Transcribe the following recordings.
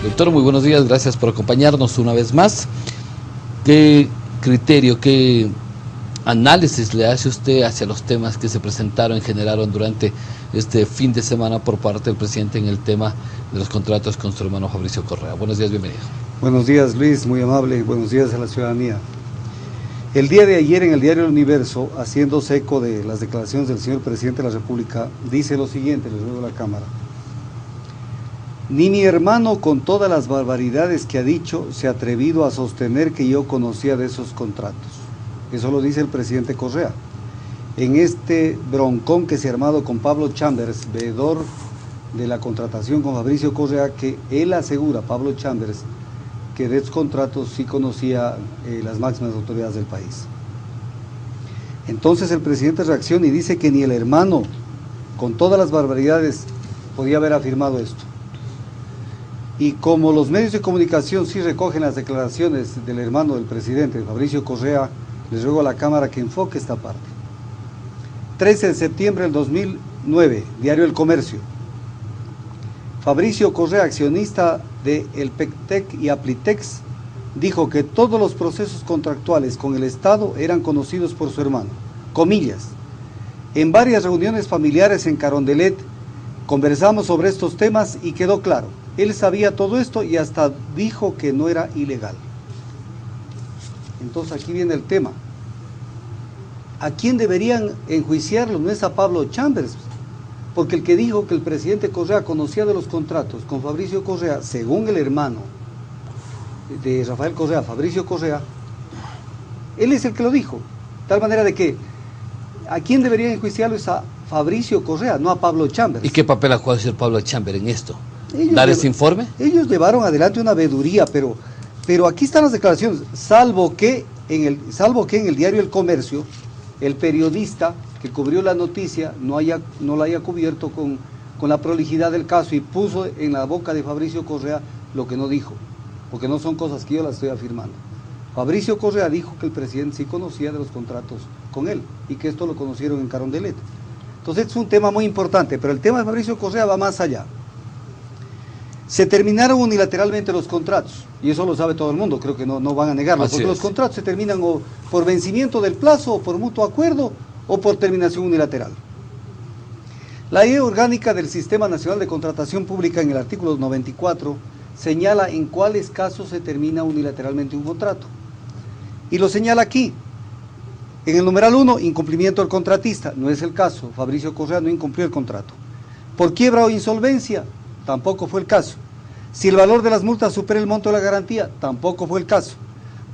Doctor, muy buenos días, gracias por acompañarnos una vez más. ¿Qué criterio, qué análisis le hace usted hacia los temas que se presentaron y generaron durante este fin de semana por parte del presidente en el tema de los contratos con su hermano Fabricio Correa? Buenos días, bienvenido. Buenos días, Luis, muy amable, buenos días a la ciudadanía. El día de ayer en el diario El Universo, haciéndose eco de las declaraciones del señor presidente de la República, dice lo siguiente, les ruego a la Cámara. Ni mi hermano, con todas las barbaridades que ha dicho, se ha atrevido a sostener que yo conocía de esos contratos. Eso lo dice el presidente Correa. En este broncón que se ha armado con Pablo Chambers, veedor de la contratación con Fabricio Correa, que él asegura, Pablo Chambers, que de estos contratos sí conocía las máximas autoridades del país. Entonces el presidente reacciona y dice que ni el hermano, con todas las barbaridades, podía haber afirmado esto. Y como los medios de comunicación sí recogen las declaraciones del hermano del presidente, Fabricio Correa, les ruego a la Cámara que enfoque esta parte. 13 de septiembre del 2009, diario El Comercio. Fabricio Correa, accionista de Elpectec y Aplitex, dijo que todos los procesos contractuales con el Estado eran conocidos por su hermano. Comillas, en varias reuniones familiares en Carondelet conversamos sobre estos temas y quedó claro, él sabía todo esto y hasta dijo que no era ilegal. Entonces aquí viene el tema. ¿A quién deberían enjuiciarlo? No es a Pablo Chambers, porque el que dijo que el presidente Correa conocía de los contratos con Fabricio Correa, según el hermano de Rafael Correa, Fabricio Correa, él es el que lo dijo. De tal manera de que a quién deberían enjuiciarlo es a Fabricio Correa, no a Pablo Chambers. ¿Y qué papel ha jugado el señor Pablo Chambers en esto? ¿Dar ese informe? Ellos llevaron adelante una veeduría, pero aquí están las declaraciones, salvo que en el diario El Comercio, el periodista que cubrió la noticia no la haya cubierto con la prolijidad del caso y puso en la boca de Fabricio Correa lo que no dijo, porque no son cosas que yo las estoy afirmando. Fabricio Correa dijo que el presidente sí conocía de los contratos con él y que esto lo conocieron en Carondelet. Entonces es un tema muy importante, pero el tema de Fabricio Correa va más allá. Se terminaron unilateralmente los contratos, y eso lo sabe todo el mundo, creo que no van a negarlo, porque los contratos se terminan o por vencimiento del plazo, o por mutuo acuerdo, o por terminación unilateral. La Ley Orgánica del Sistema Nacional de Contratación Pública, en el artículo 94, señala en cuáles casos se termina unilateralmente un contrato. Y lo señala aquí. En el numeral 1, incumplimiento del contratista, no es el caso, Fabricio Correa no incumplió el contrato. Por quiebra o insolvencia, tampoco fue el caso. Si el valor de las multas supera el monto de la garantía, tampoco fue el caso.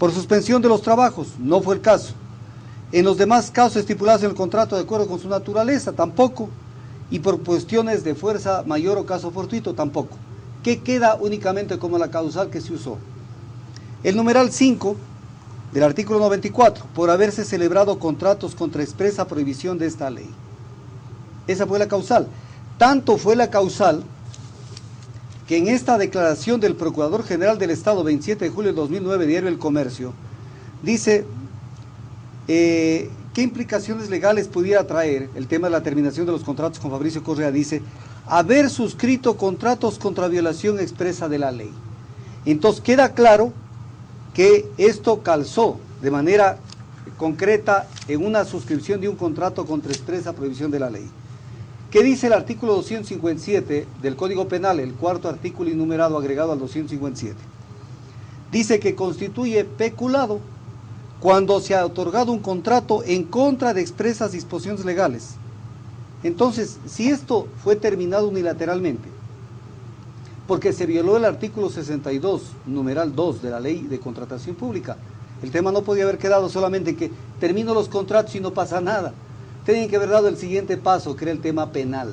Por suspensión de los trabajos, no fue el caso. En los demás casos estipulados en el contrato de acuerdo con su naturaleza, tampoco. Y por cuestiones de fuerza mayor o caso fortuito, tampoco. ¿Qué queda únicamente como la causal que se usó? El numeral 5 del artículo 94, por haberse celebrado contratos contra expresa prohibición de esta ley. Esa fue la causal. Tanto fue la causal que en esta declaración del Procurador General del Estado, 27 de julio de 2009, diario El Comercio, dice qué implicaciones legales pudiera traer el tema de la terminación de los contratos con Fabricio Correa. Dice, haber suscrito contratos contra violación expresa de la ley. Entonces queda claro que esto calzó de manera concreta en una suscripción de un contrato contra expresa prohibición de la ley. ¿Qué dice el artículo 257 del Código Penal, el cuarto artículo enumerado agregado al 257? Dice que constituye peculado cuando se ha otorgado un contrato en contra de expresas disposiciones legales. Entonces, si esto fue terminado unilateralmente, porque se violó el artículo 62, numeral 2 de la Ley de Contratación Pública, el tema no podía haber quedado solamente en que termino los contratos y no pasa nada. Tienen que haber dado el siguiente paso, que era el tema penal.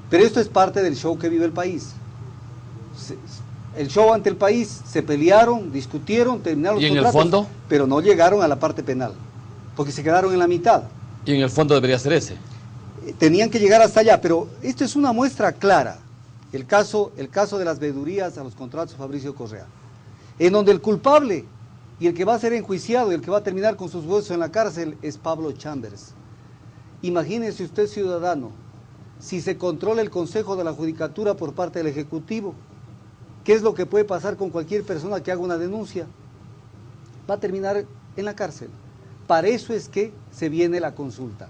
Pero esto es parte del show que vive el país. El show ante el país, se pelearon, discutieron, terminaron los contratos. ¿Y en el fondo? Pero no llegaron a la parte penal, porque se quedaron en la mitad. ¿Y en el fondo debería ser ese? Tenían que llegar hasta allá, pero esto es una muestra clara. El caso de las veedurías a los contratos de Fabricio Correa, en donde el culpable y el que va a ser enjuiciado y el que va a terminar con sus huesos en la cárcel es Pablo Chambers. Imagínese usted, ciudadano, si se controla el Consejo de la Judicatura por parte del Ejecutivo, ¿Qué es lo que puede pasar con cualquier persona que haga una denuncia? Va a terminar en la cárcel. Para eso es que se viene la consulta,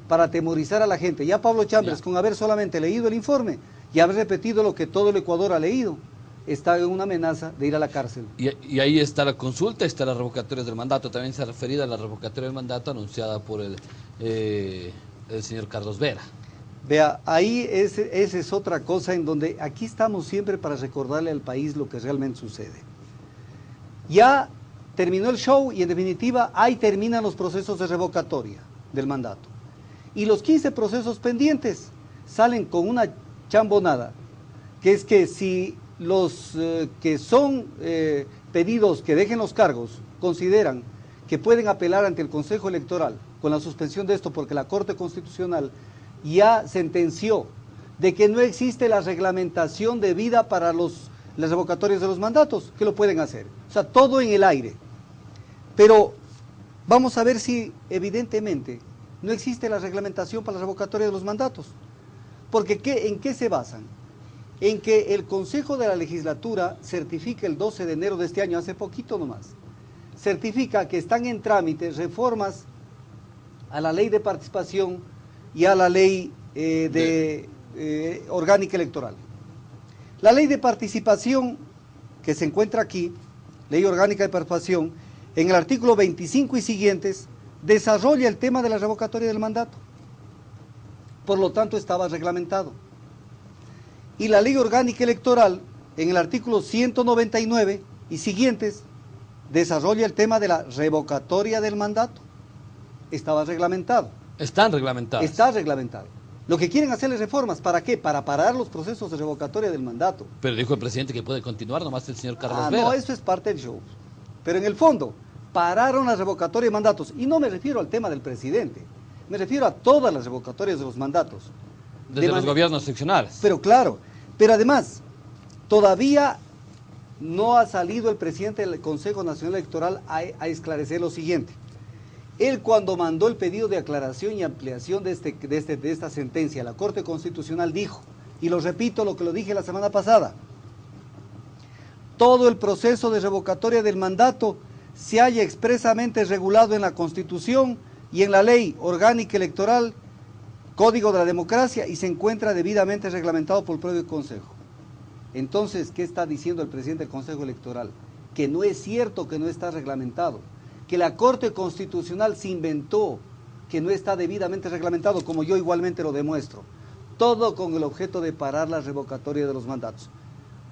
para atemorizar a la gente. Ya Pablo Chambers, con haber solamente leído el informe y haber repetido lo que todo el Ecuador ha leído, está en una amenaza de ir a la cárcel. Y ahí está la consulta, está la revocatoria del mandato, también se ha referido a la revocatoria del mandato anunciada por el señor Carlos Vera. Vea, ahí esa es otra cosa en donde aquí estamos siempre para recordarle al país lo que realmente sucede. Ya terminó el show y en definitiva ahí terminan los procesos de revocatoria del mandato. Y los 15 procesos pendientes salen con una chambonada, que es que si los que son pedidos que dejen los cargos consideran que pueden apelar ante el Consejo Electoral con la suspensión de esto porque la Corte Constitucional ya sentenció de que no existe la reglamentación debida para las revocatorias de los mandatos, que lo pueden hacer. O sea, todo en el aire. Pero vamos a ver si evidentemente no existe la reglamentación para la revocatoria de los mandatos. Porque ¿en qué se basan? En que el Consejo de la Legislatura certifica el 12 de enero de este año, hace poquito nomás, certifica que están en trámite reformas a la ley de participación y a la ley orgánica electoral. La ley de participación que se encuentra aquí, ley orgánica de participación, en el artículo 25 y siguientes, desarrolla el tema de la revocatoria del mandato. Por lo tanto, estaba reglamentado. Y la ley orgánica electoral, en el artículo 199 y siguientes, desarrolla el tema de la revocatoria del mandato. Estaba reglamentado. Están reglamentados. Está reglamentado. Lo que quieren hacer es reformas, ¿para qué? Para parar los procesos de revocatoria del mandato. Pero dijo el presidente que puede continuar, nomás el señor Carlos Vera. No, eso es parte del show. Pero en el fondo, pararon la revocatoria de mandatos. Y no me refiero al tema del presidente, me refiero a todas las revocatorias de los mandatos. Desde los gobiernos seccionales. Pero claro, pero además, todavía no ha salido el presidente del Consejo Nacional Electoral a esclarecer lo siguiente. Él, cuando mandó el pedido de aclaración y ampliación de esta sentencia a la Corte Constitucional, dijo, y lo repito lo que lo dije la semana pasada, todo el proceso de revocatoria del mandato se halla expresamente regulado en la Constitución y en la Ley Orgánica Electoral, Código de la Democracia, y se encuentra debidamente reglamentado por el propio Consejo. Entonces, ¿qué está diciendo el presidente del Consejo Electoral? Que no es cierto que no está reglamentado, que la Corte Constitucional se inventó, que no está debidamente reglamentado, como yo igualmente lo demuestro. Todo con el objeto de parar la revocatoria de los mandatos.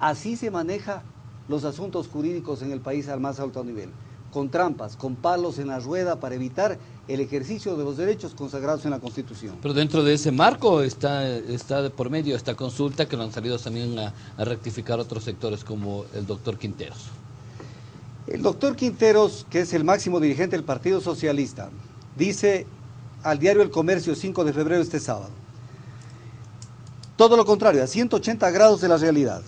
Así se maneja los asuntos jurídicos en el país al más alto nivel, con trampas, con palos en la rueda para evitar el ejercicio de los derechos consagrados en la Constitución. Pero dentro de ese marco está de por medio esta consulta que lo han salido también a rectificar otros sectores como el doctor Quinteros. El doctor Quinteros, que es el máximo dirigente del Partido Socialista, dice al diario El Comercio 5 de febrero este sábado, todo lo contrario, a 180 grados de la realidad.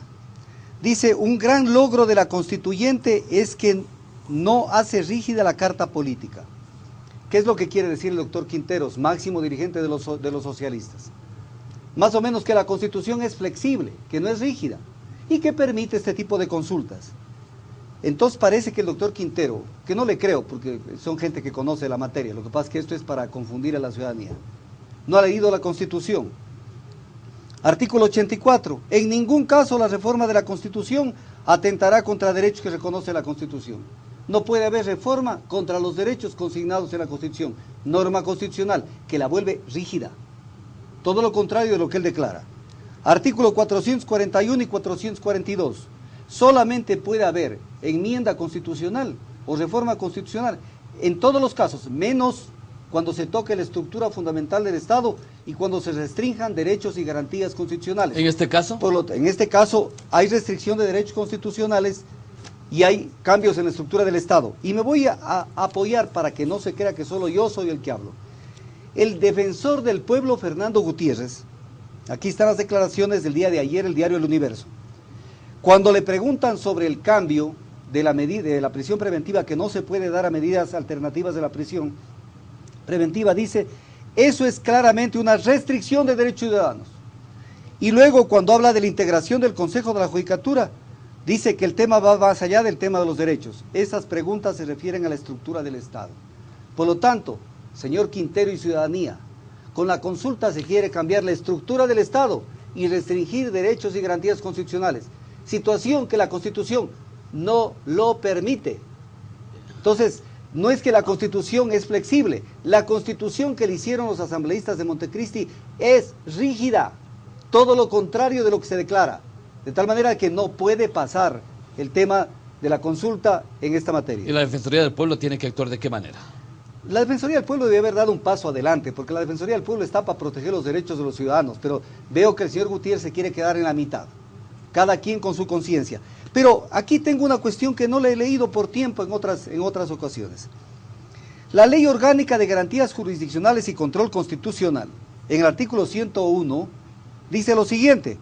Dice, un gran logro de la constituyente es que no hace rígida la carta política. ¿Qué es lo que quiere decir el doctor Quinteros, máximo dirigente de los socialistas? Más o menos que la Constitución es flexible, que no es rígida y que permite este tipo de consultas. Entonces parece que el doctor Quintero, que no le creo porque son gente que conoce la materia, lo que pasa es que esto es para confundir a la ciudadanía, no ha leído la Constitución. Artículo 84, en ningún caso la reforma de la Constitución atentará contra derechos que reconoce la Constitución. No puede haber reforma contra los derechos consignados en la Constitución, norma constitucional que la vuelve rígida. Todo lo contrario de lo que él declara. Artículo 441 y 442. Solamente puede haber enmienda constitucional o reforma constitucional en todos los casos, menos cuando se toque la estructura fundamental del Estado y cuando se restrinjan derechos y garantías constitucionales. ¿En este caso? En este caso hay restricción de derechos constitucionales y hay cambios en la estructura del Estado. Y me voy a apoyar para que no se crea que solo yo soy el que hablo. El defensor del pueblo, Fernando Gutiérrez, aquí están las declaraciones del día de ayer, el diario El Universo. Cuando le preguntan sobre el cambio de la medida de la prisión preventiva, que no se puede dar a medidas alternativas de la prisión preventiva, dice, eso es claramente una restricción de derechos ciudadanos. Y luego cuando habla de la integración del Consejo de la Judicatura, Dice que el tema va más allá del tema de los derechos. Esas preguntas se refieren a la estructura del Estado. Por lo tanto, señor Quintero y ciudadanía, con la consulta se quiere cambiar la estructura del Estado y restringir derechos y garantías constitucionales, situación que la Constitución no lo permite. Entonces, no es que la Constitución es flexible, la Constitución que le hicieron los asambleístas de Montecristi es rígida, todo lo contrario de lo que se declara, de tal manera que no puede pasar el tema de la consulta en esta materia. ¿Y la Defensoría del Pueblo tiene que actuar de qué manera? La Defensoría del Pueblo debe haber dado un paso adelante, porque la Defensoría del Pueblo está para proteger los derechos de los ciudadanos, pero veo que el señor Gutiérrez se quiere quedar en la mitad, cada quien con su conciencia. Pero aquí tengo una cuestión que no le he leído por tiempo en otras ocasiones. La Ley Orgánica de Garantías Jurisdiccionales y Control Constitucional, en el artículo 101, dice lo siguiente,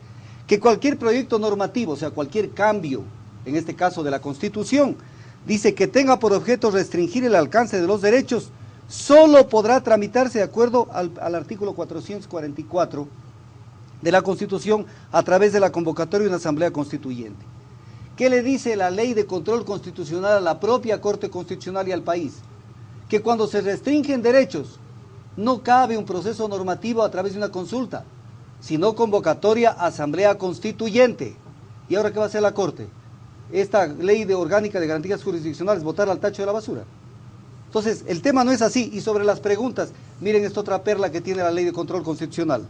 que cualquier proyecto normativo, o sea, cualquier cambio, en este caso de la Constitución, dice que tenga por objeto restringir el alcance de los derechos, solo podrá tramitarse de acuerdo al artículo 444 de la Constitución a través de la convocatoria de una asamblea constituyente. ¿Qué le dice la ley de control constitucional a la propia Corte Constitucional y al país? Que cuando se restringen derechos, no cabe un proceso normativo a través de una consulta, sino convocatoria a asamblea constituyente. ¿Y ahora qué va a hacer la Corte? Esta ley orgánica de garantías jurisdiccionales, botarla al tacho de la basura. Entonces, el tema no es así. Y sobre las preguntas, miren esta otra perla que tiene la ley de control constitucional.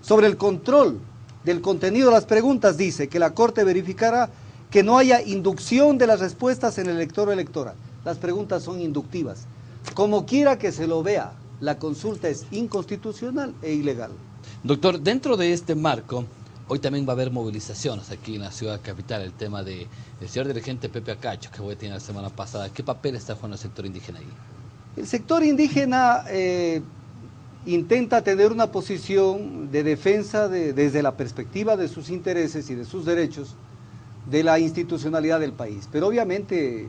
Sobre el control del contenido de las preguntas, dice que la Corte verificará que no haya inducción de las respuestas en el elector o electora. Las preguntas son inductivas. Como quiera que se lo vea, la consulta es inconstitucional e ilegal. Doctor, dentro de este marco, hoy también va a haber movilizaciones aquí en la ciudad capital, el tema del señor dirigente Pepe Acacho, que voy a tener la semana pasada. ¿Qué papel está jugando el sector indígena ahí? El sector indígena intenta tener una posición de defensa desde la perspectiva de sus intereses y de sus derechos, de la institucionalidad del país. Pero obviamente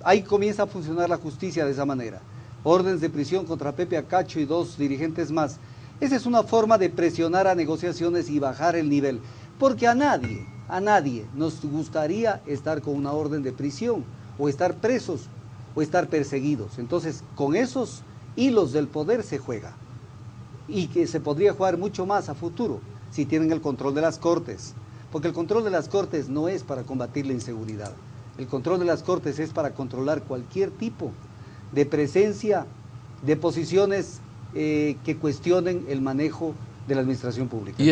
ahí comienza a funcionar la justicia de esa manera. Órdenes de prisión contra Pepe Acacho y 2 dirigentes más. Esa es una forma de presionar a negociaciones y bajar el nivel, porque a nadie nos gustaría estar con una orden de prisión, o estar presos, o estar perseguidos. Entonces, con esos hilos del poder se juega, y que se podría jugar mucho más a futuro, si tienen el control de las Cortes, porque el control de las Cortes no es para combatir la inseguridad, el control de las Cortes es para controlar cualquier tipo de presencia, de posiciones que cuestionen el manejo de la administración pública. ¿Y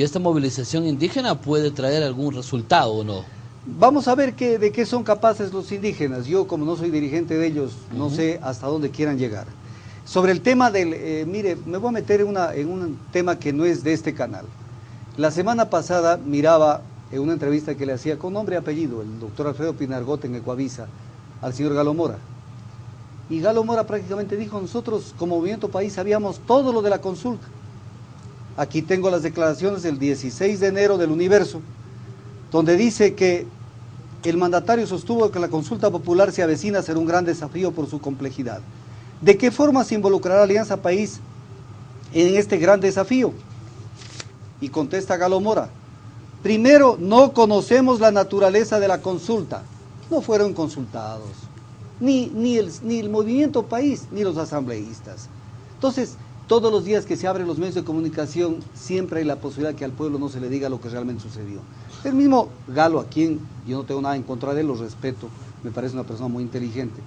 esta movilización indígena puede traer algún resultado o no? Vamos a ver de qué son capaces los indígenas. Yo, como no soy dirigente de ellos, no sé hasta dónde quieran llegar. Sobre el tema del... mire, me voy a meter en un tema que no es de este canal. La semana pasada miraba en una entrevista que le hacía con nombre y apellido, el doctor Alfredo Pinargot en Ecuavisa, al señor Galo Mora. Y Galo Mora prácticamente dijo, nosotros como Movimiento País sabíamos todo lo de la consulta. Aquí tengo las declaraciones del 16 de enero del Universo, donde dice que el mandatario sostuvo que la consulta popular se avecina a ser un gran desafío por su complejidad. ¿De qué forma se involucrará Alianza País en este gran desafío? Y contesta Galo Mora, primero, no conocemos la naturaleza de la consulta, no fueron consultados. Ni el Movimiento País, ni los asambleístas. Entonces, todos los días que se abren los medios de comunicación, siempre hay la posibilidad que al pueblo no se le diga lo que realmente sucedió. El mismo Galo, a quien yo no tengo nada en contra de él, lo respeto, me parece una persona muy inteligente,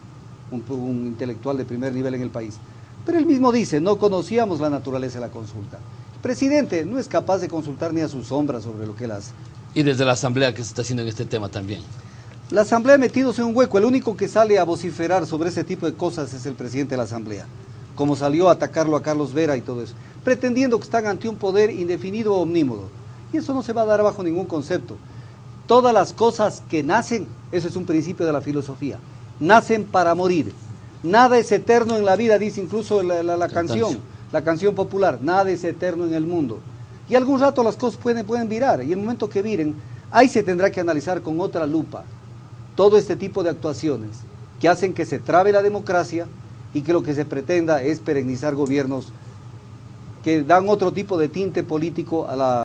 un intelectual de primer nivel en el país. Pero él mismo dice, no conocíamos la naturaleza de la consulta. El presidente no es capaz de consultar ni a su sombra sobre lo que él hace. Y desde la asamblea que se está haciendo en este tema también. La asamblea metidos en un hueco, el único que sale a vociferar sobre ese tipo de cosas es el presidente de la asamblea, como salió a atacarlo a Carlos Vera y todo eso, pretendiendo que están ante un poder indefinido o omnímodo, y eso no se va a dar bajo ningún concepto. Todas las cosas que nacen, eso es un principio de la filosofía, nacen para morir, nada es eterno en la vida, dice incluso la canción popular, nada es eterno en el mundo, y algún rato las cosas pueden virar, y el momento que viren, ahí se tendrá que analizar con otra lupa todo este tipo de actuaciones que hacen que se trabe la democracia y que lo que se pretenda es perennizar gobiernos que dan otro tipo de tinte político a la